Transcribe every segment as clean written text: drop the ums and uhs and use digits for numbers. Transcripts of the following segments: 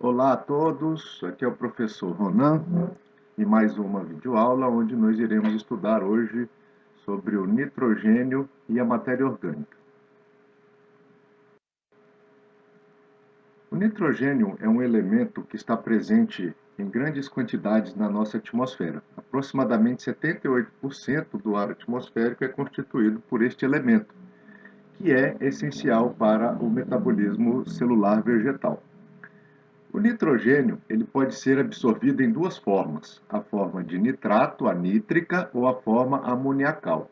Olá a todos, aqui é o professor Ronan e mais uma videoaula onde nós iremos estudar hoje sobre o nitrogênio e a matéria orgânica. O nitrogênio é um elemento que está presente em grandes quantidades na nossa atmosfera. Aproximadamente 78% do ar atmosférico é constituído por este elemento, que é essencial para o metabolismo celular vegetal. O nitrogênio ele pode ser absorvido em duas formas, a forma de nitrato, a nítrica, ou a forma amoniacal.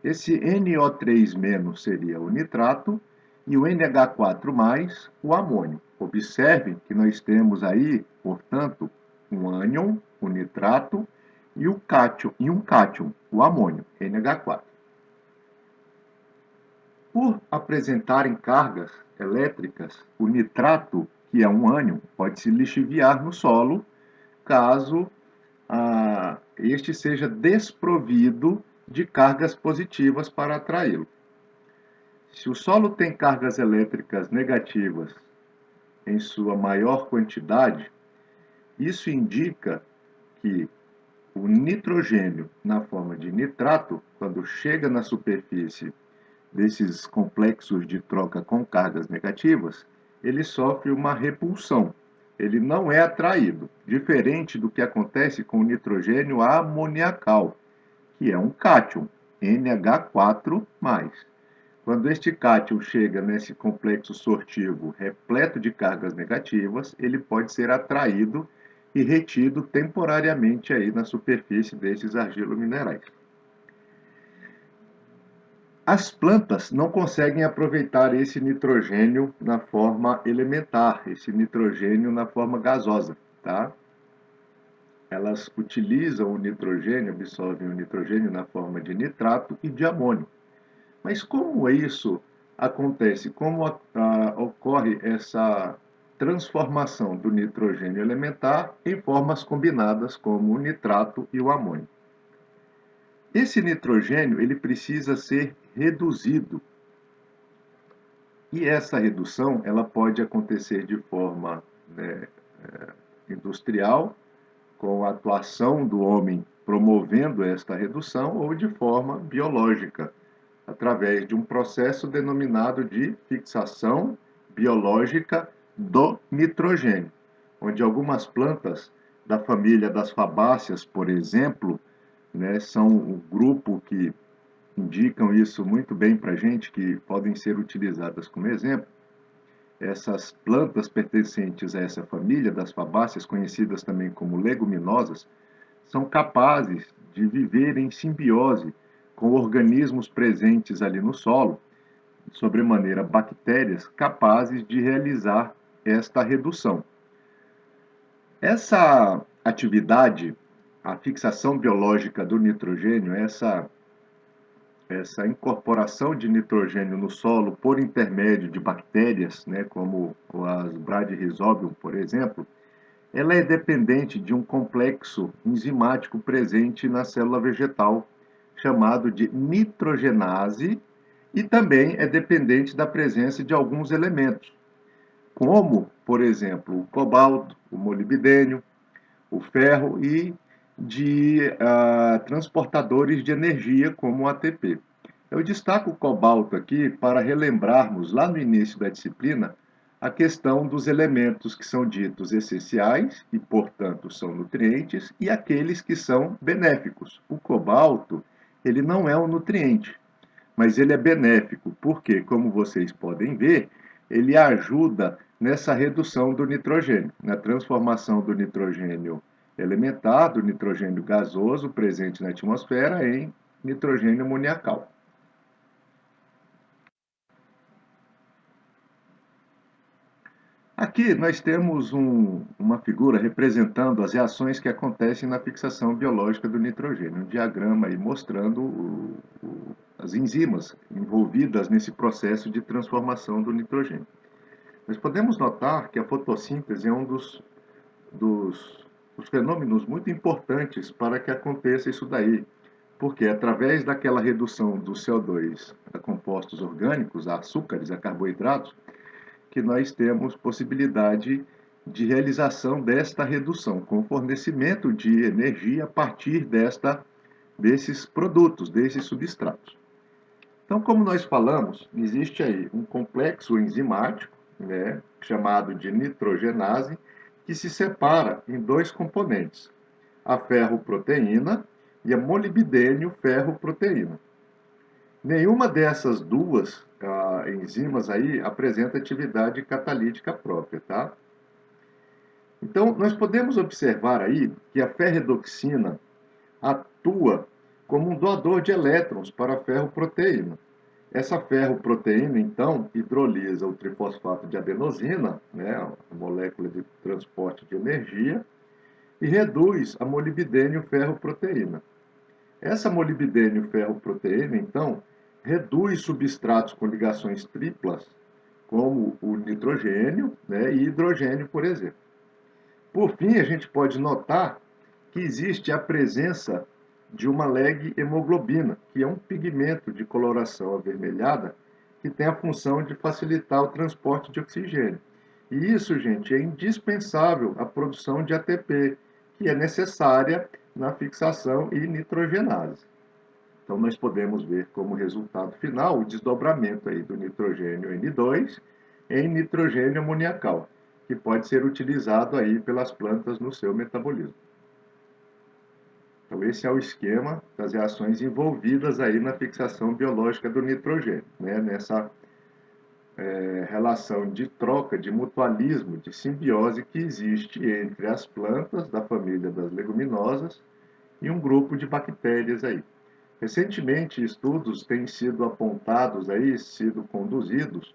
Esse NO3- seria o nitrato e o NH4+, o amônio. Observe que nós temos aí, portanto, um ânion, o nitrato, e um cátion, o amônio, NH4. Por apresentarem cargas elétricas, o nitrato, que é um ânion, pode se lixiviar no solo caso este seja desprovido de cargas positivas para atraí-lo. Se o solo tem cargas elétricas negativas em sua maior quantidade, isso indica que o nitrogênio, na forma de nitrato, quando chega na superfície desses complexos de troca com cargas negativas, ele sofre uma repulsão. Ele não é atraído, diferente do que acontece com o nitrogênio amoniacal, que é um cátion, NH4+. Quando este cátion chega nesse complexo sortivo repleto de cargas negativas, ele pode ser atraído e retido temporariamente aí na superfície desses argilominerais. As plantas não conseguem aproveitar esse nitrogênio na forma elementar, esse nitrogênio na forma gasosa, tá? Elas utilizam o nitrogênio, absorvem o nitrogênio na forma de nitrato e de amônio. Mas como isso acontece? Como ocorre essa transformação do nitrogênio elementar em formas combinadas como o nitrato e o amônio? Esse nitrogênio ele precisa ser reduzido. E essa redução ela pode acontecer de forma industrial, com a atuação do homem promovendo esta redução, ou de forma biológica, através de um processo denominado de fixação biológica do nitrogênio, onde algumas plantas da família das fabáceas, por exemplo, são um grupo que indicam isso muito bem para a gente, que podem ser utilizadas como exemplo. Essas plantas pertencentes a essa família das fabáceas, conhecidas também como leguminosas, são capazes de viver em simbiose com organismos presentes ali no solo, sobremaneira bactérias, capazes de realizar esta redução. Essa atividade, a fixação biológica do nitrogênio, essa incorporação de nitrogênio no solo por intermédio de bactérias, como as Bradyrhizobium, por exemplo, ela é dependente de um complexo enzimático presente na célula vegetal, chamado de nitrogenase, e também é dependente da presença de alguns elementos, como, por exemplo, o cobalto, o molibdênio, o ferro e de transportadores de energia, como o ATP. Eu destaco o cobalto aqui para relembrarmos lá no início da disciplina a questão dos elementos que são ditos essenciais e, portanto, são nutrientes, e aqueles que são benéficos. O cobalto, ele não é um nutriente, mas ele é benéfico, porque, como vocês podem ver, ele ajuda nessa redução do nitrogênio, na transformação do nitrogênio elementar, do nitrogênio gasoso presente na atmosfera, em nitrogênio amoniacal. Aqui nós temos uma figura representando as reações que acontecem na fixação biológica do nitrogênio, um diagrama aí mostrando as enzimas envolvidas nesse processo de transformação do nitrogênio. Nós podemos notar que a fotossíntese é um dos fenômenos muito importantes para que aconteça isso daí, porque através daquela redução do CO2 a compostos orgânicos, a açúcares, a carboidratos, que nós temos possibilidade de realização desta redução, com fornecimento de energia a partir desses produtos, desses substratos. Então, como nós falamos, existe aí um complexo enzimático, né, chamado de nitrogenase, que se separa em dois componentes, a ferroproteína e a molibdênio-ferroproteína. Nenhuma dessas duas enzimas aí apresenta atividade catalítica própria, tá? Então, nós podemos observar aí que a ferredoxina atua como um doador de elétrons para a ferroproteína. Essa ferroproteína, então, hidrolisa o trifosfato de adenosina, né, a molécula de transporte de energia, e reduz a molibdênio-ferroproteína. Essa molibdênio-ferroproteína, então, reduz substratos com ligações triplas, como o nitrogênio, né, e hidrogênio, por exemplo. Por fim, a gente pode notar que existe a presença de uma leg-hemoglobina, que é um pigmento de coloração avermelhada que tem a função de facilitar o transporte de oxigênio. E isso, gente, é indispensável à produção de ATP, que é necessária na fixação e nitrogenase. Então, nós podemos ver como resultado final o desdobramento aí do nitrogênio N2 em nitrogênio amoniacal, que pode ser utilizado aí pelas plantas no seu metabolismo. Então, esse é o esquema das reações envolvidas aí na fixação biológica do nitrogênio, né? Nessa relação de troca, de mutualismo, de simbiose que existe entre as plantas da família das leguminosas e um grupo de bactérias aí. Recentemente, estudos têm sido apontados aí, sido conduzidos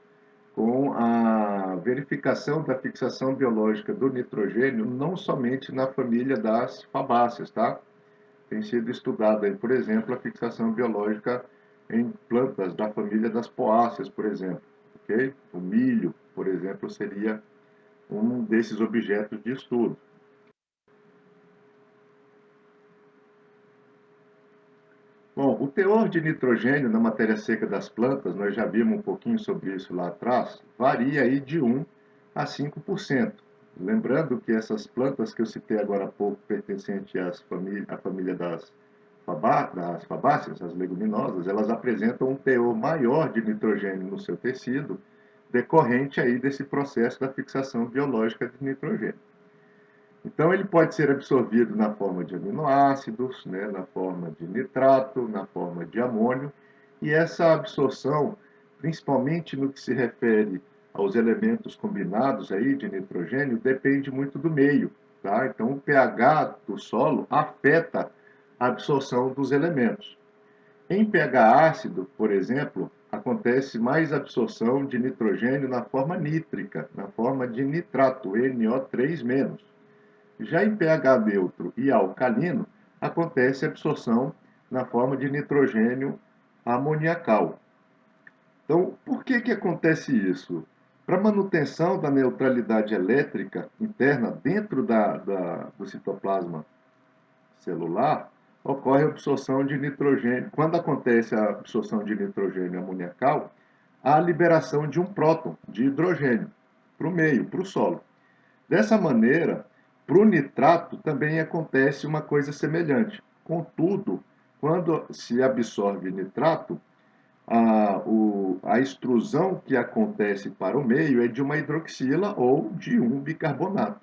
com a verificação da fixação biológica do nitrogênio não somente na família das fabáceas, tá? Tem sido estudada aí, por exemplo, a fixação biológica em plantas da família das poáceas, por exemplo, ok? O milho, por exemplo, seria um desses objetos de estudo. Bom, o teor de nitrogênio na matéria seca das plantas, nós já vimos um pouquinho sobre isso lá atrás, varia aí de 1 a 5%. Lembrando que essas plantas que eu citei agora há pouco, pertencentes à família das fabáceas, as leguminosas, elas apresentam um teor maior de nitrogênio no seu tecido, decorrente aí desse processo da fixação biológica de nitrogênio. Então, ele pode ser absorvido na forma de aminoácidos, né, na forma de nitrato, na forma de amônio, e essa absorção, principalmente no que se refere aos elementos combinados aí de nitrogênio, depende muito do meio, tá? Então, o pH do solo afeta a absorção dos elementos. Em pH ácido, por exemplo, acontece mais absorção de nitrogênio na forma nítrica, na forma de nitrato, NO3-. Já em pH neutro e alcalino, acontece a absorção na forma de nitrogênio amoniacal. Então, por que acontece isso? Para manutenção da neutralidade elétrica interna dentro do citoplasma celular, ocorre a absorção de nitrogênio. Quando acontece a absorção de nitrogênio amoniacal, há a liberação de um próton de hidrogênio para o meio, para o solo. Dessa maneira, para o nitrato também acontece uma coisa semelhante. Contudo, quando se absorve nitrato, a extrusão que acontece para o meio é de uma hidroxila ou de um bicarbonato.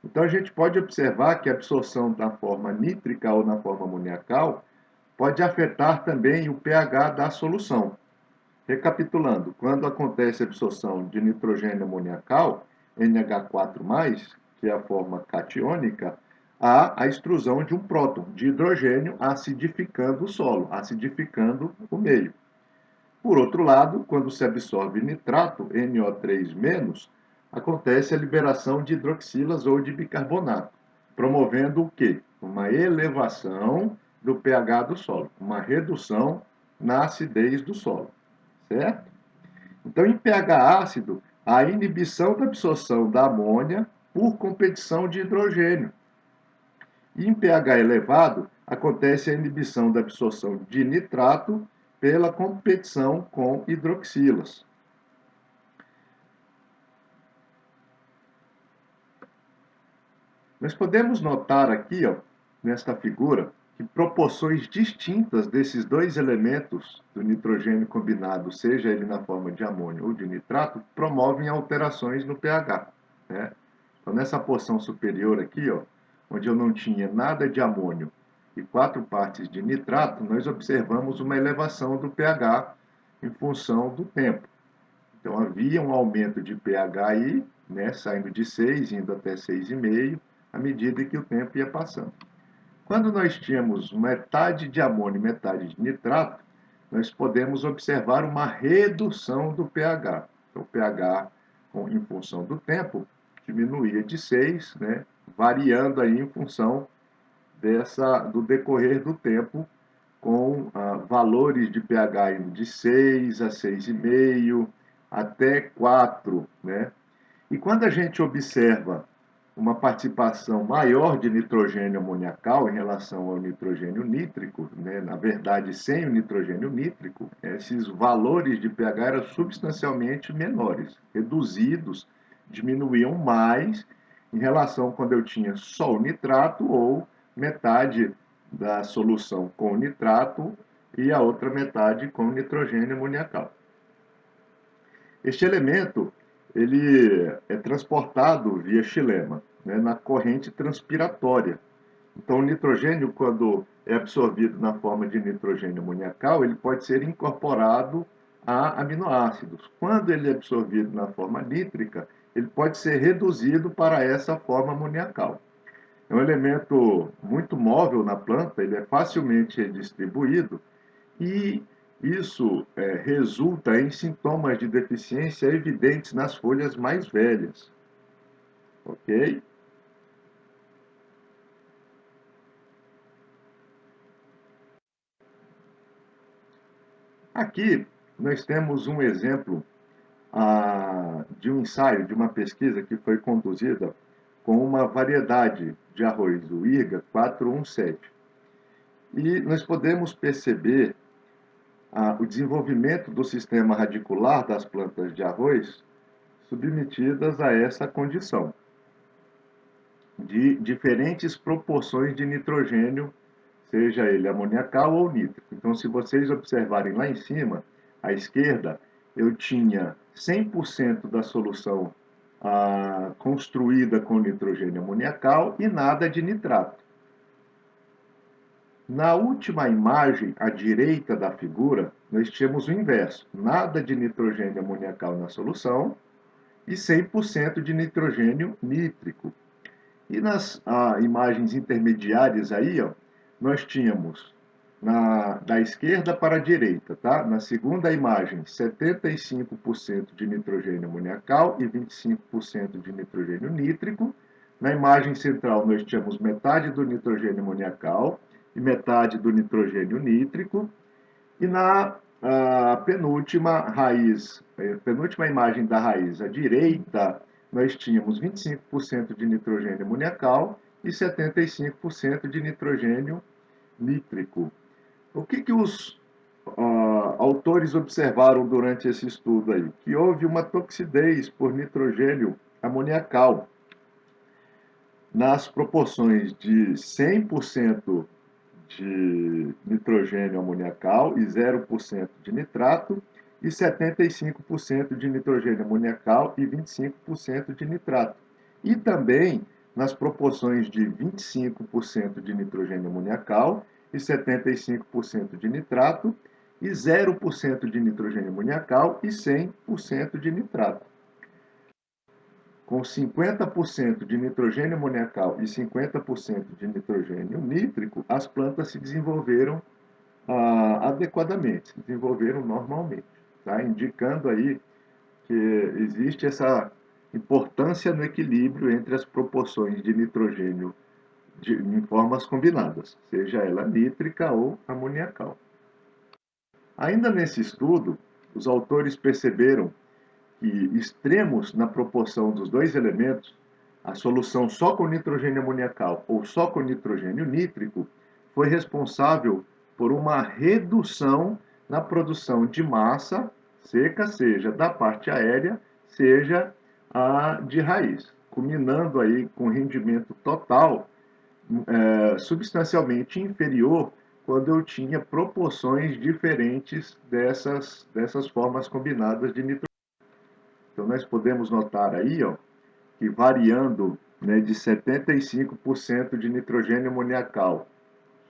Então, a gente pode observar que a absorção na forma nítrica ou na forma amoniacal pode afetar também o pH da solução. Recapitulando, quando acontece a absorção de nitrogênio amoniacal, NH4+, que é a forma catiônica, há a extrusão de um próton de hidrogênio acidificando o solo, acidificando o meio. Por outro lado, quando se absorve nitrato, NO3-, acontece a liberação de hidroxilas ou de bicarbonato, promovendo o quê? Uma elevação do pH do solo, uma redução na acidez do solo, certo? Então, em pH ácido, há a inibição da absorção da amônia por competição de hidrogênio. E em pH elevado, acontece a inibição da absorção de nitrato pela competição com hidroxilas. Nós podemos notar aqui, ó, nesta figura, que proporções distintas desses dois elementos do nitrogênio combinado, seja ele na forma de amônio ou de nitrato, promovem alterações no pH, né? Então, nessa porção superior aqui, ó, onde eu não tinha nada de amônio e 4 partes de nitrato, nós observamos uma elevação do pH em função do tempo. Então, havia um aumento de pH aí, né, saindo de 6, indo até 6,5, à medida que o tempo ia passando. Quando nós tínhamos metade de amônio e metade de nitrato, nós podemos observar uma redução do pH. Então, o pH, em função do tempo, diminuía de 6, né, variando aí em função do decorrer do tempo, com valores de pH indo de 6 a 6,5 até 4, né? E quando a gente observa uma participação maior de nitrogênio amoniacal em relação ao nitrogênio nítrico, né? Na verdade, sem o nitrogênio nítrico, esses valores de pH eram substancialmente menores, reduzidos, diminuíam mais em relação quando eu tinha só o nitrato ou metade da solução com nitrato e a outra metade com nitrogênio amoniacal. Este elemento ele é transportado via xilema, né, na corrente transpiratória. Então, o nitrogênio, quando é absorvido na forma de nitrogênio amoniacal, ele pode ser incorporado a aminoácidos. Quando ele é absorvido na forma nítrica, ele pode ser reduzido para essa forma amoniacal. É um elemento muito móvel na planta, ele é facilmente distribuído e isso resulta em sintomas de deficiência evidentes nas folhas mais velhas, ok? Aqui nós temos um exemplo de um ensaio, de uma pesquisa que foi conduzida com uma variedade de arroz, o IRGA 417. E nós podemos perceber o desenvolvimento do sistema radicular das plantas de arroz submetidas a essa condição de diferentes proporções de nitrogênio, seja ele amoniacal ou nítrico. Então, se vocês observarem lá em cima, à esquerda, eu tinha 100% da solução construída com nitrogênio amoniacal e nada de nitrato. Na última imagem, à direita da figura, nós tínhamos o inverso: nada de nitrogênio amoniacal na solução e 100% de nitrogênio nítrico. E nas imagens intermediárias aí, ó, nós tínhamos da esquerda para a direita, tá? Na segunda imagem, 75% de nitrogênio amoniacal e 25% de nitrogênio nítrico. Na imagem central, nós tínhamos metade do nitrogênio amoniacal e metade do nitrogênio nítrico. E na penúltima penúltima imagem da raiz à direita, nós tínhamos 25% de nitrogênio amoniacal e 75% de nitrogênio nítrico. O que os autores observaram durante esse estudo aí? Que houve uma toxidez por nitrogênio amoniacal nas proporções de 100% de nitrogênio amoniacal e 0% de nitrato, e 75% de nitrogênio amoniacal e 25% de nitrato. E também nas proporções de 25% de nitrogênio amoniacal e 75% de nitrato, e 0% de nitrogênio amoniacal e 100% de nitrato. Com 50% de nitrogênio amoniacal e 50% de nitrogênio nítrico, as plantas se desenvolveram adequadamente, se desenvolveram normalmente, tá? Indicando aí que existe essa importância no equilíbrio entre as proporções de nitrogênio em formas combinadas, seja ela nítrica ou amoniacal. Ainda nesse estudo, os autores perceberam que extremos na proporção dos dois elementos, a solução só com nitrogênio amoniacal ou só com nitrogênio nítrico, foi responsável por uma redução na produção de massa seca, seja da parte aérea, seja a de raiz, culminando aí com rendimento total substancialmente inferior quando eu tinha proporções diferentes dessas formas combinadas de nitrogênio. Então, nós podemos notar aí, ó, que variando, né, de 75% de nitrogênio amoniacal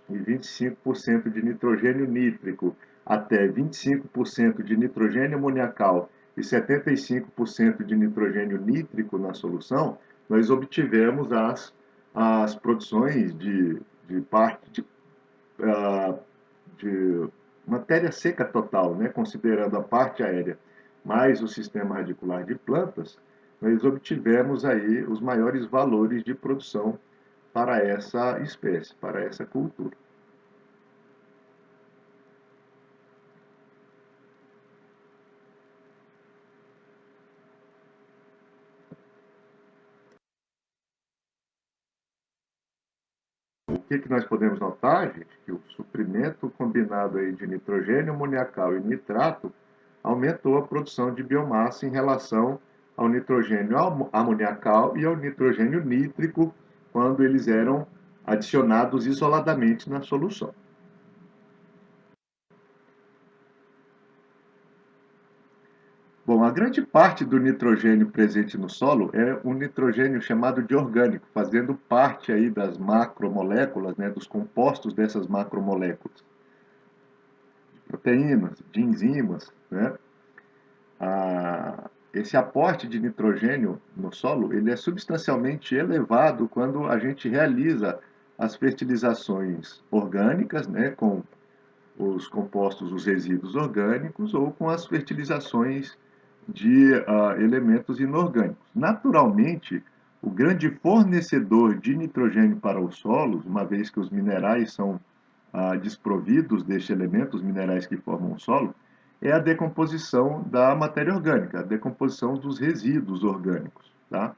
e 25% de nitrogênio nítrico até 25% de nitrogênio amoniacal e 75% de nitrogênio nítrico na solução, nós obtivemos as produções de parte de matéria seca total, né, considerando a parte aérea mais o sistema radicular de plantas, nós obtivemos aí os maiores valores de produção para essa espécie, para essa cultura. O que nós podemos notar, gente, que o suprimento combinado aí de nitrogênio amoniacal e nitrato aumentou a produção de biomassa em relação ao nitrogênio amoniacal e ao nitrogênio nítrico quando eles eram adicionados isoladamente na solução. Bom, a grande parte do nitrogênio presente no solo é um nitrogênio chamado de orgânico, fazendo parte aí das macromoléculas, né, dos compostos dessas macromoléculas, de proteínas, de enzimas, né? Esse aporte de nitrogênio no solo, ele é substancialmente elevado quando a gente realiza as fertilizações orgânicas, né, com os compostos, os resíduos orgânicos, ou com as fertilizações de elementos inorgânicos. Naturalmente, o grande fornecedor de nitrogênio para os solos, uma vez que os minerais são desprovidos deste elemento, os minerais que formam o solo, é a decomposição da matéria orgânica, a decomposição dos resíduos orgânicos. Tá?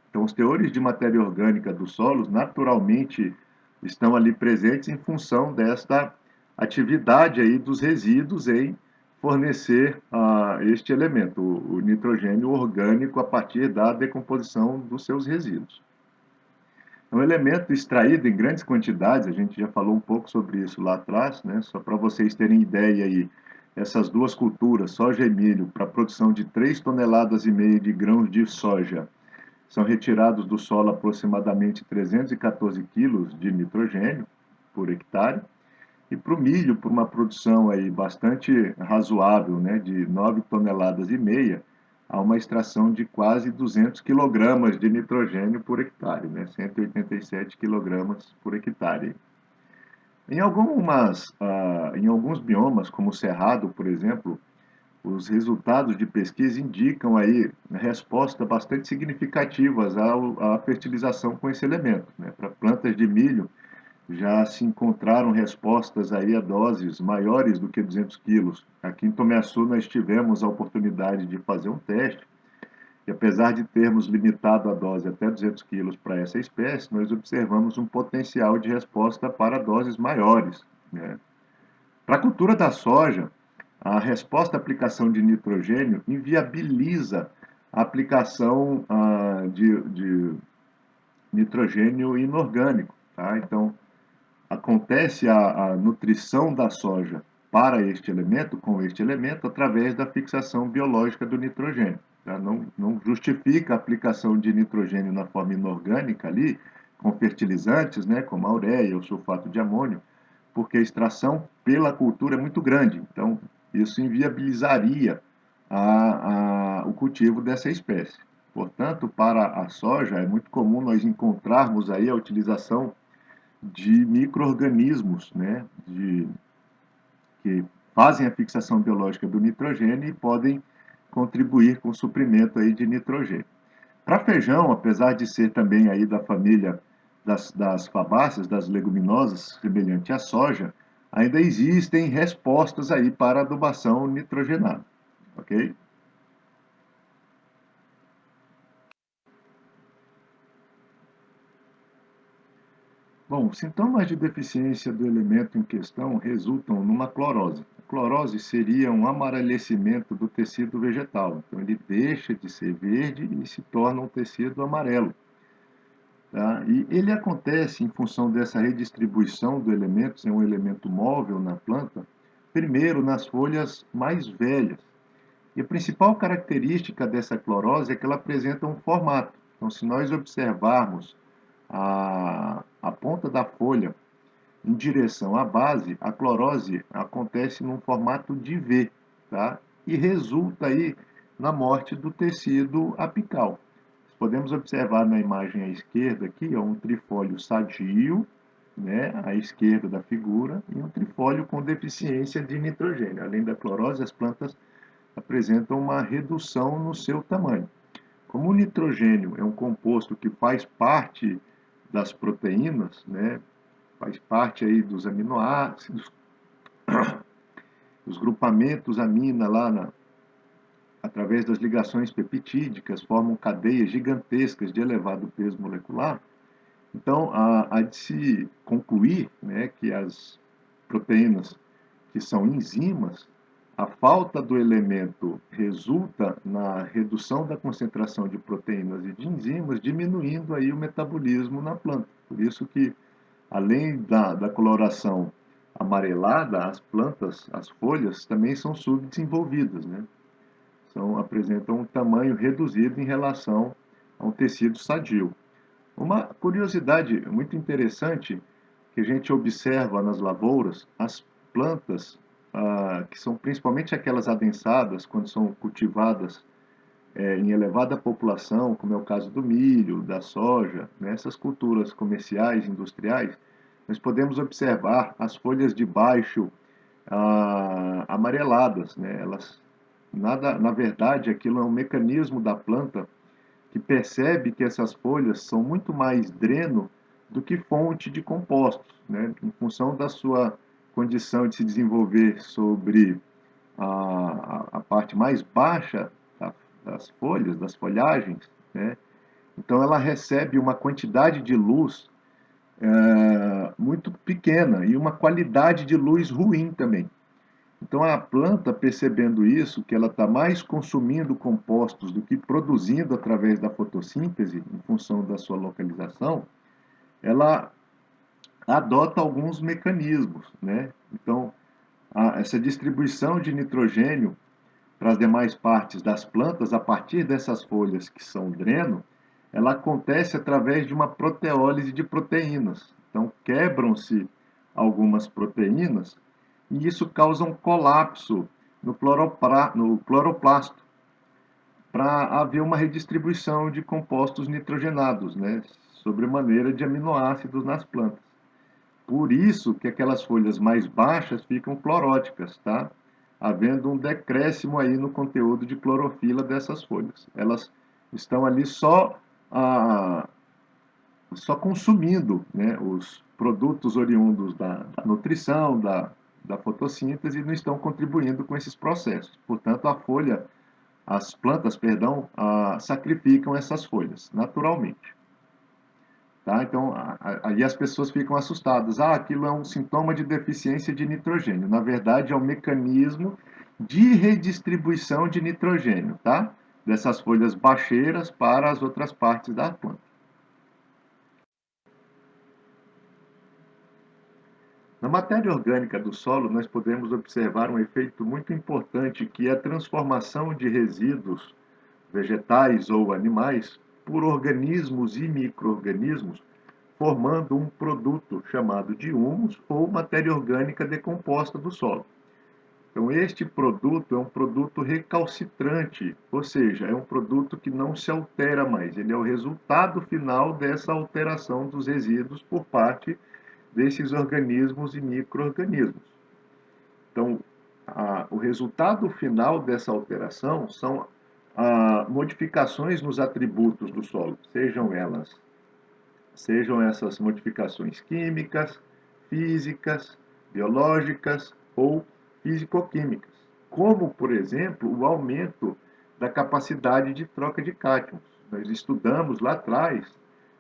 Então, os teores de matéria orgânica dos solos, naturalmente, estão ali presentes em função desta atividade aí dos resíduos em fornecer este elemento, o nitrogênio orgânico, a partir da decomposição dos seus resíduos. É um elemento extraído em grandes quantidades, a gente já falou um pouco sobre isso lá atrás, né? Só para vocês terem ideia aí, essas duas culturas, soja e milho, para a produção de 3,5 toneladas de grãos de soja, são retirados do solo aproximadamente 314 quilos de nitrogênio por hectare, e para o milho, por uma produção aí bastante razoável, né, de 9,5 toneladas, há uma extração de quase 200 quilogramas de nitrogênio por hectare, né, 187 quilogramas por hectare. Em alguns biomas, como o Cerrado, por exemplo, os resultados de pesquisa indicam aí respostas bastante significativas à fertilização com esse elemento. Né? Para plantas de milho, já se encontraram respostas aí a doses maiores do que 200 quilos. Aqui em Tomé Açu nós tivemos a oportunidade de fazer um teste, e apesar de termos limitado a dose até 200 quilos para essa espécie, nós observamos um potencial de resposta para doses maiores. Né? Para a cultura da soja, a resposta à aplicação de nitrogênio inviabiliza a aplicação de nitrogênio inorgânico. Tá? Então, acontece a nutrição da soja para este elemento, com este elemento, através da fixação biológica do nitrogênio. Tá? Não justifica a aplicação de nitrogênio na forma inorgânica ali, com fertilizantes, né, como a ureia ou sulfato de amônio, porque a extração pela cultura é muito grande. Então, isso inviabilizaria o cultivo dessa espécie. Portanto, para a soja, é muito comum nós encontrarmos aí a utilização de micro-organismos, né, que fazem a fixação biológica do nitrogênio e podem contribuir com o suprimento aí de nitrogênio. Para feijão, apesar de ser também aí da família das fabáceas, das leguminosas, semelhante à soja, ainda existem respostas aí para adubação nitrogenada, ok? Bom, sintomas de deficiência do elemento em questão resultam numa clorose. A clorose seria um amarelecimento do tecido vegetal. Então, ele deixa de ser verde e se torna um tecido amarelo. Tá? E ele acontece em função dessa redistribuição do elemento, ser um elemento móvel na planta, primeiro nas folhas mais velhas. E a principal característica dessa clorose é que ela apresenta um formato. Então, se nós observarmos a ponta da folha em direção à base, a clorose acontece num formato de V, tá? E resulta aí na morte do tecido apical. Podemos observar na imagem à esquerda aqui, ó, um trifólio sadio, né, à esquerda da figura, e um trifólio com deficiência de nitrogênio. Além da clorose, as plantas apresentam uma redução no seu tamanho. Como o nitrogênio é um composto que faz parte das proteínas, né, faz parte aí dos aminoácidos, os grupamentos amina lá através das ligações peptídicas, formam cadeias gigantescas de elevado peso molecular. Então, há de se concluir, né, que as proteínas que são enzimas, a falta do elemento resulta na redução da concentração de proteínas e de enzimas, diminuindo aí o metabolismo na planta. Por isso que, além da coloração amarelada, as plantas, as folhas, também são subdesenvolvidas, né? Apresentam um tamanho reduzido em relação a um tecido sadio. Uma curiosidade muito interessante que a gente observa nas lavouras, as plantas, que são principalmente aquelas adensadas, quando são cultivadas em elevada população, como é o caso do milho, da soja, né, essas culturas comerciais, industriais, nós podemos observar as folhas de baixo amareladas, né? Elas, na verdade, aquilo é um mecanismo da planta que percebe que essas folhas são muito mais dreno do que fonte de compostos, né? Em função da sua condição de se desenvolver sobre a parte mais baixa das folhas, das folhagens, né? Então ela recebe uma quantidade de luz muito pequena e uma qualidade de luz ruim também. Então a planta, percebendo isso, que ela está mais consumindo compostos do que produzindo através da fotossíntese, em função da sua localização, ela adota alguns mecanismos, né? Então, essa distribuição de nitrogênio para as demais partes das plantas, a partir dessas folhas que são dreno, ela acontece através de uma proteólise de proteínas. Então, quebram-se algumas proteínas e isso causa um colapso no cloroplasto, para haver uma redistribuição de compostos nitrogenados, né, sobremaneira de aminoácidos nas plantas. Por isso que aquelas folhas mais baixas ficam cloróticas, tá? Havendo um decréscimo aí no conteúdo de clorofila dessas folhas. Elas estão ali só consumindo, né, os produtos oriundos da nutrição, da fotossíntese, e não estão contribuindo com esses processos. Portanto, as plantas, perdão, sacrificam essas folhas, naturalmente. Tá? Então, aí as pessoas ficam assustadas. Aquilo é um sintoma de deficiência de nitrogênio. Na verdade, é um mecanismo de redistribuição de nitrogênio, tá? Dessas folhas baixeiras para as outras partes da planta. Na matéria orgânica do solo, nós podemos observar um efeito muito importante, que é a transformação de resíduos vegetais ou animais por organismos e micro-organismos, formando um produto chamado de humus ou matéria orgânica decomposta do solo. Então, este produto é um produto recalcitrante, ou seja, é um produto que não se altera mais. Ele é o resultado final dessa alteração dos resíduos por parte desses organismos e micro-organismos. Então, o resultado final dessa alteração são modificações nos atributos do solo, sejam essas modificações químicas, físicas, biológicas ou físico-químicas, como, por exemplo, o aumento da capacidade de troca de cátions. Nós estudamos lá atrás,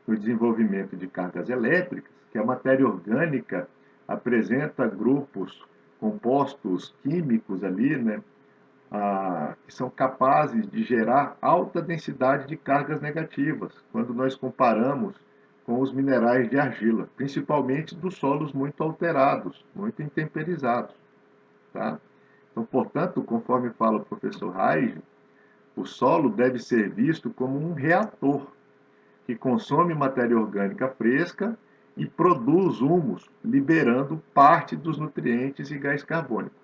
no desenvolvimento de cargas elétricas, que a matéria orgânica apresenta grupos compostos químicos ali, né, que são capazes de gerar alta densidade de cargas negativas, quando nós comparamos com os minerais de argila, principalmente dos solos muito alterados, muito intemperizados. Tá? Então, portanto, conforme fala o professor Reich, o solo deve ser visto como um reator que consome matéria orgânica fresca e produz humus, liberando parte dos nutrientes e gás carbônico.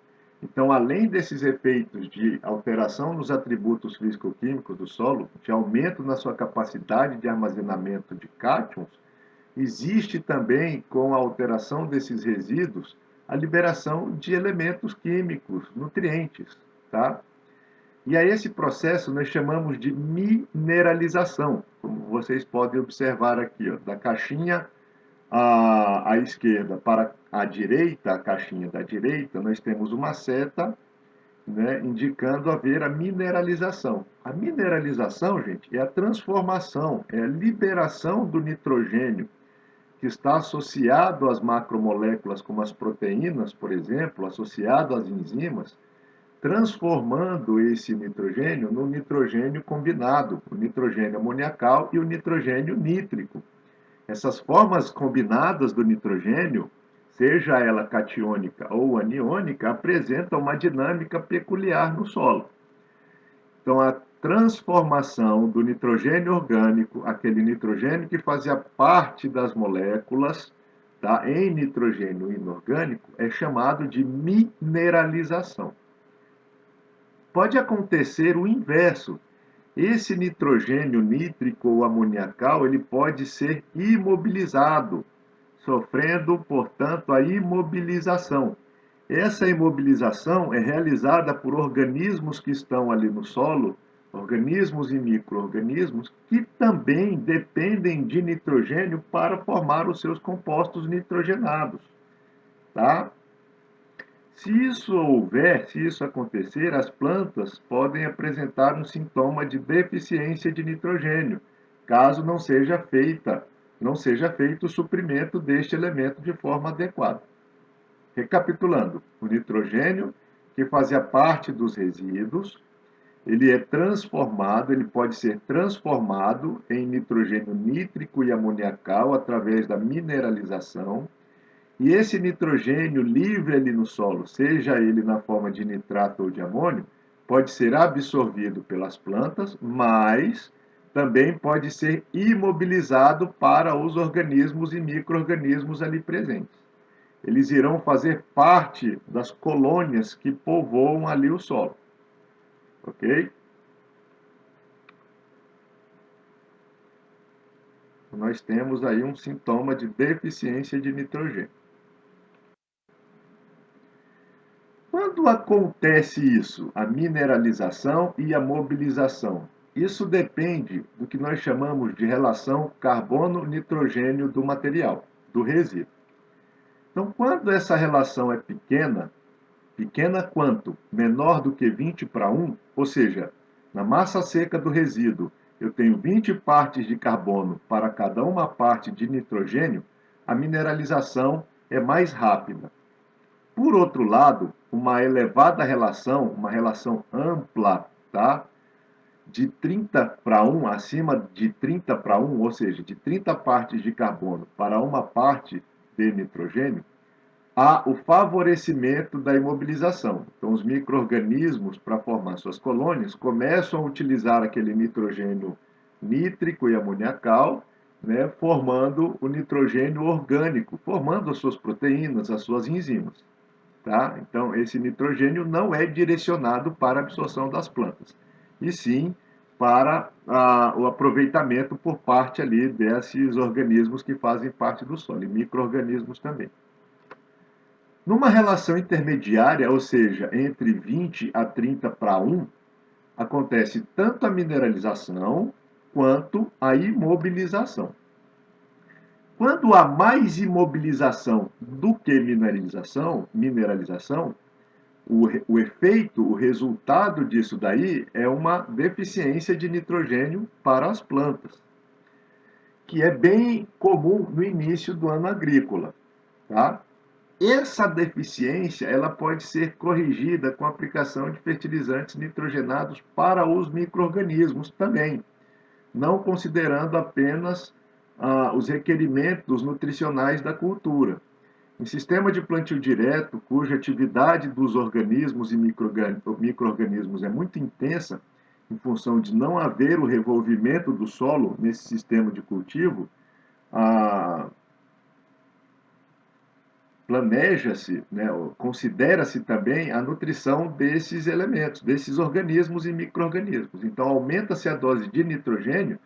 Então, além desses efeitos de alteração nos atributos físico-químicos do solo, de aumento na sua capacidade de armazenamento de cátions, existe também, com a alteração desses resíduos, a liberação de elementos químicos, nutrientes, tá? E a esse processo nós chamamos de mineralização, como vocês podem observar aqui, ó, da caixinha à esquerda para a direita, a caixinha da direita, nós temos uma seta, né, indicando haver a mineralização. A mineralização, gente, é a transformação, é a liberação do nitrogênio, que está associado às macromoléculas, como as proteínas, por exemplo, associado às enzimas, transformando esse nitrogênio no nitrogênio combinado, o nitrogênio amoniacal e o nitrogênio nítrico. Essas formas combinadas do nitrogênio, seja ela catiônica ou aniônica, apresentam uma dinâmica peculiar no solo. Então, a transformação do nitrogênio orgânico, aquele nitrogênio que fazia parte das moléculas, tá, em nitrogênio inorgânico, é chamado de mineralização. Pode acontecer o inverso. Esse nitrogênio nítrico ou amoniacal, ele pode ser imobilizado, sofrendo, portanto, a imobilização. Essa imobilização é realizada por organismos que estão ali no solo, organismos e micro-organismos, que também dependem de nitrogênio para formar os seus compostos nitrogenados. Tá? Se isso acontecer, as plantas podem apresentar um sintoma de deficiência de nitrogênio, caso não seja feito o suprimento deste elemento de forma adequada. Recapitulando, o nitrogênio, que fazia parte dos resíduos, ele pode ser transformado em nitrogênio nítrico e amoniacal através da mineralização. E esse nitrogênio livre ali no solo, seja ele na forma de nitrato ou de amônio, pode ser absorvido pelas plantas, mas também pode ser imobilizado para os organismos e micro-organismos ali presentes. Eles irão fazer parte das colônias que povoam ali o solo. Ok? Nós temos aí um sintoma de deficiência de nitrogênio. Quando acontece isso, a mineralização e a mobilização? Isso depende do que nós chamamos de relação carbono-nitrogênio do material, do resíduo. Então, quando essa relação é pequena, pequena quanto? Menor do que 20:1, ou seja, na massa seca do resíduo, eu tenho 20 partes de carbono para cada uma parte de nitrogênio, a mineralização é mais rápida. Por outro lado, uma elevada relação, uma relação ampla, tá? De 30:1, acima de 30:1, ou seja, de 30 partes de carbono para uma parte de nitrogênio, há o favorecimento da imobilização. Então, os micro-organismos, para formar suas colônias, começam a utilizar aquele nitrogênio nítrico e amoniacal, né, formando o nitrogênio orgânico, formando as suas proteínas, as suas enzimas. Tá? Então, esse nitrogênio não é direcionado para a absorção das plantas, e sim para o aproveitamento por parte ali desses organismos que fazem parte do solo, e micro-organismos também. Numa relação intermediária, ou seja, entre 20 a 30:1, acontece tanto a mineralização quanto a imobilização. Quando há mais imobilização do que mineralização, o efeito, o resultado disso daí é uma deficiência de nitrogênio para as plantas, que é bem comum no início do ano agrícola, tá? Essa deficiência ela pode ser corrigida com a aplicação de fertilizantes nitrogenados para os micro-organismos também, não considerando apenas os requerimentos nutricionais da cultura. Em sistema de plantio direto, cuja atividade dos organismos e micro-organismos é muito intensa, em função de não haver o revolvimento do solo nesse sistema de cultivo, planeja-se, né, considera-se também a nutrição desses elementos, desses organismos e micro-organismos. Então, aumenta-se a dose de nitrogênio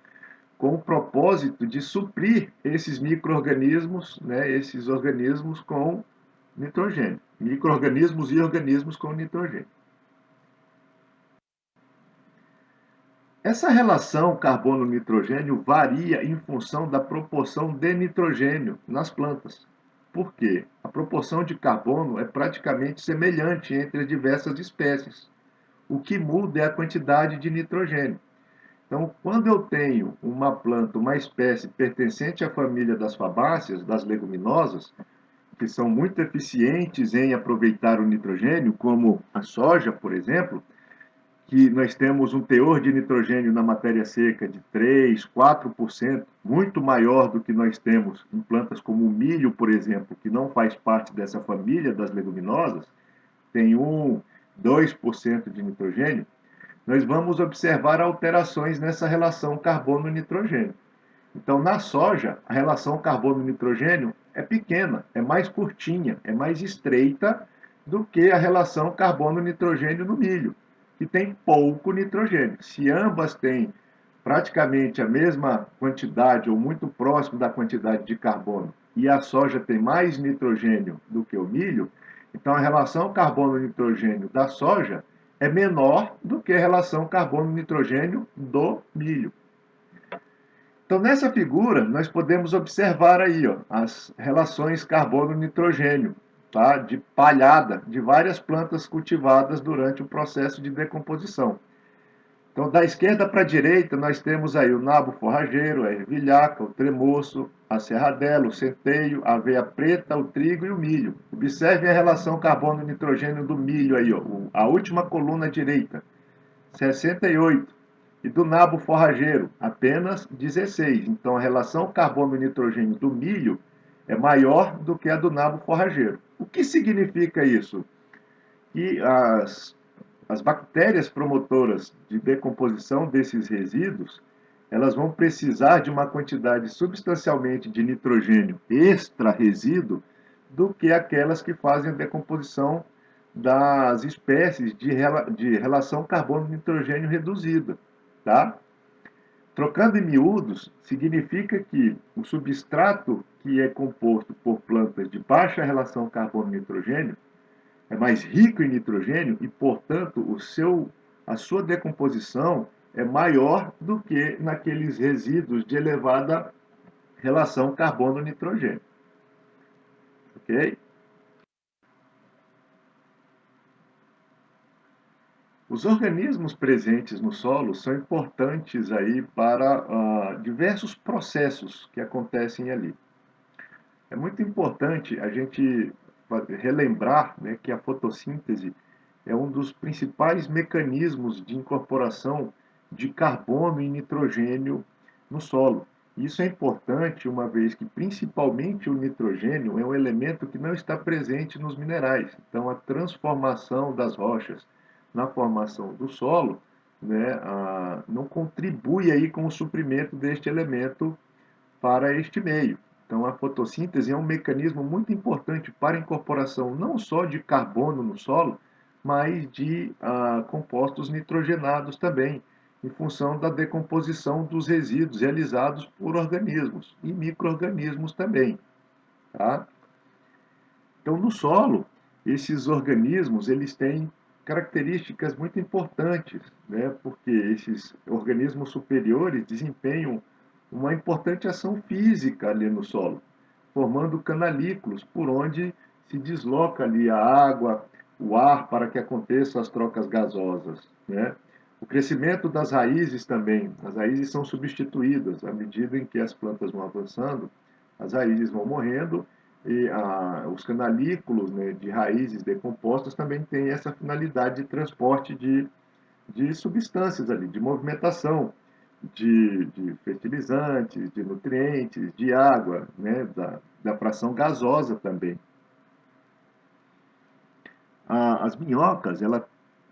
com o propósito de suprir esses micro-organismos, né, esses organismos com nitrogênio. Micro-organismos e organismos com nitrogênio. Essa relação carbono-nitrogênio varia em função da proporção de nitrogênio nas plantas. Por quê? A proporção de carbono é praticamente semelhante entre as diversas espécies. O que muda é a quantidade de nitrogênio. Então, quando eu tenho uma planta, uma espécie pertencente à família das fabáceas, das leguminosas, que são muito eficientes em aproveitar o nitrogênio, como a soja, por exemplo, que nós temos um teor de nitrogênio na matéria seca de 3, 4%, muito maior do que nós temos em plantas como o milho, por exemplo, que não faz parte dessa família das leguminosas, tem 1, 2% de nitrogênio, nós vamos observar alterações nessa relação carbono-nitrogênio. Então, na soja, a relação carbono-nitrogênio é pequena, é mais curtinha, é mais estreita do que a relação carbono-nitrogênio no milho, que tem pouco nitrogênio. Se ambas têm praticamente a mesma quantidade ou muito próximo da quantidade de carbono e a soja tem mais nitrogênio do que o milho, então a relação carbono-nitrogênio da soja é menor do que a relação carbono-nitrogênio do milho. Então, nessa figura, nós podemos observar aí as relações carbono-nitrogênio, tá? De palhada de várias plantas cultivadas durante o processo de decomposição. Então, da esquerda para a direita, nós temos aí o nabo forrageiro, a ervilhaca, o tremoço, a serradela, o centeio, a aveia preta, o trigo e o milho. Observem a relação carbono-nitrogênio do milho aí, a última coluna direita, 68. E do nabo forrageiro, apenas 16. Então, a relação carbono-nitrogênio do milho é maior do que a do nabo forrageiro. O que significa isso? Que as bactérias promotoras de decomposição desses resíduos, elas vão precisar de uma quantidade substancialmente de nitrogênio extra-resíduo do que aquelas que fazem a decomposição das espécies de relação carbono-nitrogênio reduzida. Tá? Trocando em miúdos, significa que o substrato que é composto por plantas de baixa relação carbono-nitrogênio é mais rico em nitrogênio e, portanto, a sua decomposição é maior do que naqueles resíduos de elevada relação carbono-nitrogênio. Ok? Os organismos presentes no solo são importantes aí para diversos processos que acontecem ali. É muito importante a gente relembrar, né, que a fotossíntese é um dos principais mecanismos de incorporação de carbono e nitrogênio no solo. Isso é importante uma vez que principalmente o nitrogênio é um elemento que não está presente nos minerais. Então, a transformação das rochas na formação do solo, né, não contribui aí com o suprimento deste elemento para este meio. Então, a fotossíntese é um mecanismo muito importante para a incorporação não só de carbono no solo, mas de compostos nitrogenados também, em função da decomposição dos resíduos realizados por organismos e micro-organismos também. Tá? Então, no solo, esses organismos eles têm características muito importantes, né? Porque esses organismos superiores desempenham uma importante ação física ali no solo, formando canalículos por onde se desloca ali a água, o ar para que aconteçam as trocas gasosas, né? O crescimento das raízes também, as raízes são substituídas à medida em que as plantas vão avançando, as raízes vão morrendo e os canalículos, né, de raízes decompostas também têm essa finalidade de transporte de substâncias ali, de movimentação, de fertilizantes, de nutrientes, de água, né, da fração gasosa também. As minhocas, ela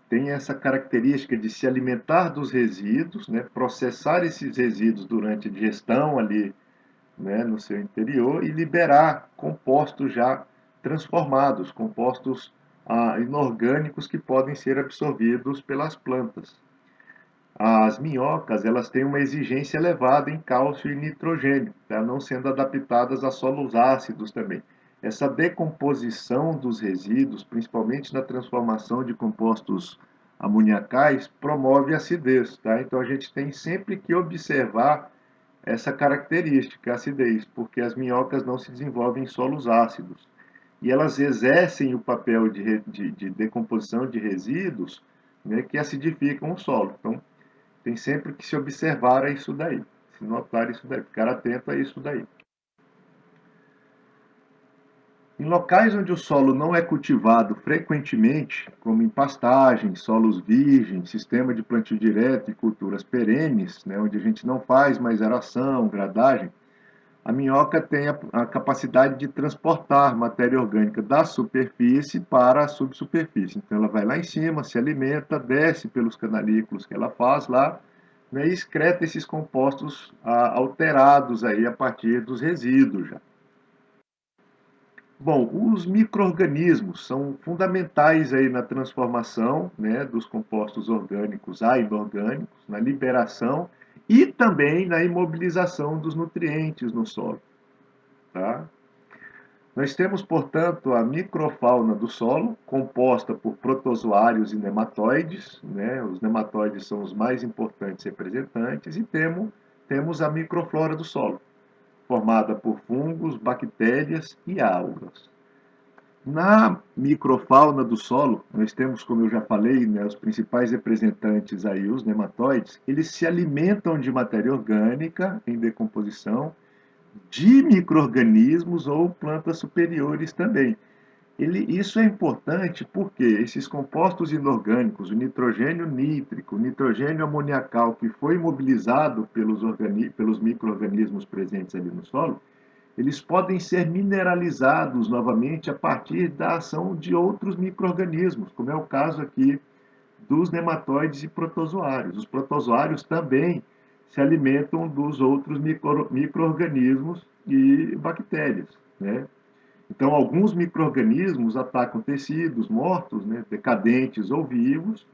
tem essa característica de se alimentar dos resíduos, né, processar esses resíduos durante a digestão ali, né, no seu interior e liberar compostos já transformados, compostos inorgânicos que podem ser absorvidos pelas plantas. As minhocas, elas têm uma exigência elevada em cálcio e nitrogênio, tá? Não sendo adaptadas a solos ácidos também. Essa decomposição dos resíduos, principalmente na transformação de compostos amoniacais, promove acidez, tá? Então a gente tem sempre que observar essa característica, a acidez, porque as minhocas não se desenvolvem em solos ácidos. E elas exercem o papel de decomposição de resíduos, né, que acidificam o solo. Então, tem sempre que se observar isso daí, se notar isso daí, ficar atento a isso daí. Em locais onde o solo não é cultivado frequentemente, como em pastagens, solos virgens, sistema de plantio direto e culturas perenes, né, onde a gente não faz mais aração, gradagem, a minhoca tem a capacidade de transportar matéria orgânica da superfície para a subsuperfície. Então ela vai lá em cima, se alimenta, desce pelos canalículos que ela faz lá, né, e excreta esses compostos alterados aí a partir dos resíduos já. Bom, os micro-organismos são fundamentais aí na transformação, né, dos compostos orgânicos a inorgânicos, na liberação e também na imobilização dos nutrientes no solo. Tá? Nós temos, portanto, a microfauna do solo, composta por protozoários e nematóides, né? Os nematóides são os mais importantes representantes, e temos a microflora do solo, formada por fungos, bactérias e algas. Na microfauna do solo, nós temos, como eu já falei, né, os principais representantes aí, os nematóides, eles se alimentam de matéria orgânica em decomposição, de micro-organismos ou plantas superiores também. Isso é importante porque esses compostos inorgânicos, o nitrogênio nítrico, o nitrogênio amoniacal, que foi mobilizado pelos micro-organismos presentes ali no solo, eles podem ser mineralizados novamente a partir da ação de outros micro-organismos, como é o caso aqui dos nematóides e protozoários. Os protozoários também se alimentam dos outros micro-organismos e bactérias, né? Então, alguns micro-organismos atacam tecidos mortos, né, decadentes ou vivos,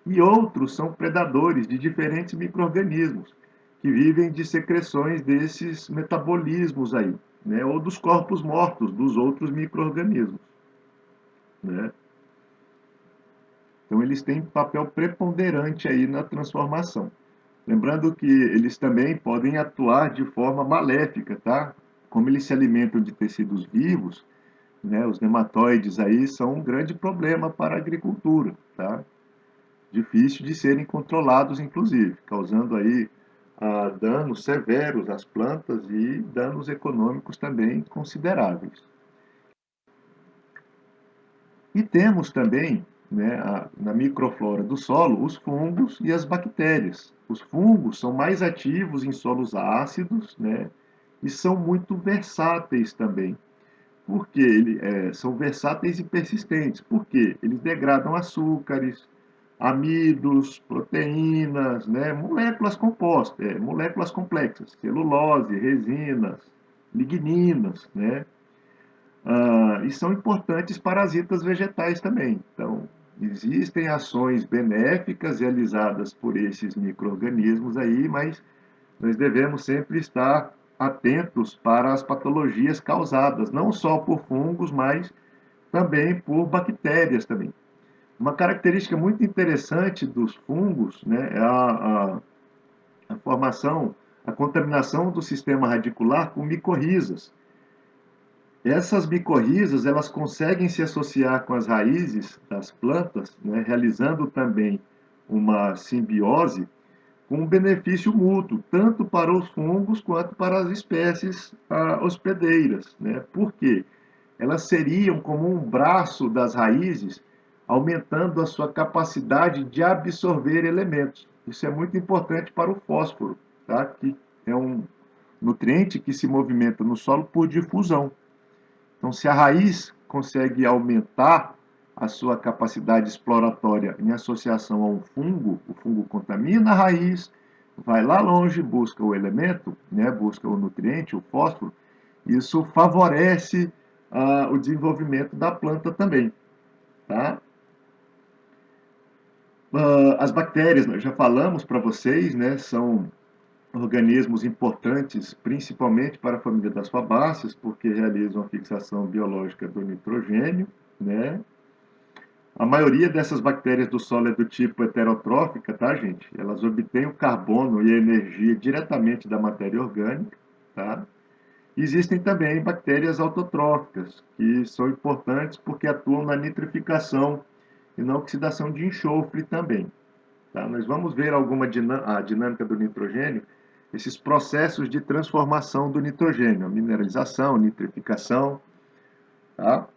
e outros são predadores de diferentes micro-organismos, que vivem de secreções desses metabolismos aí, né, ou dos corpos mortos dos outros micro-organismos, né? Então, eles têm papel preponderante aí na transformação. Lembrando que eles também podem atuar de forma maléfica, tá? Como eles se alimentam de tecidos vivos, né, os nematóides aí são um grande problema para a agricultura, tá? Difícil de serem controlados, inclusive, causando aí danos severos às plantas e danos econômicos também consideráveis. E temos também, né, na microflora do solo, os fungos e as bactérias. Os fungos são mais ativos em solos ácidos, né, e são muito versáteis também. Porque são versáteis e persistentes. Porque eles degradam açúcares, amidos, proteínas, né, moléculas compostas, moléculas complexas, celulose, resinas, ligninas, né? E são importantes parasitas vegetais também. Então, existem ações benéficas realizadas por esses micro-organismos aí, mas nós devemos sempre estar atentos para as patologias causadas, não só por fungos, mas também por bactérias também. Uma característica muito interessante dos fungos, né, é a formação, a contaminação do sistema radicular com micorrizas. Essas micorrizas, elas conseguem se associar com as raízes das plantas, né, realizando também uma simbiose com um benefício mútuo, tanto para os fungos quanto para as espécies hospedeiras, né? Por quê? Elas seriam como um braço das raízes, aumentando a sua capacidade de absorver elementos. Isso é muito importante para o fósforo, tá? Que é um nutriente que se movimenta no solo por difusão. Então, se a raiz consegue aumentar a sua capacidade exploratória em associação a um fungo, o fungo contamina a raiz, vai lá longe, busca o elemento, né, busca o nutriente, o fósforo, isso favorece o desenvolvimento da planta também. Tá? As bactérias, nós já falamos para vocês, né, são organismos importantes, principalmente para a família das fabáceas, porque realizam a fixação biológica do nitrogênio, né? A maioria dessas bactérias do solo é do tipo heterotrófica, tá, gente? Elas obtêm o carbono e a energia diretamente da matéria orgânica, tá? Existem também bactérias autotróficas, que são importantes porque atuam na nitrificação e na oxidação de enxofre também. Tá? Nós vamos ver a dinâmica do nitrogênio, esses processos de transformação do nitrogênio, a mineralização, nitrificação. Tá?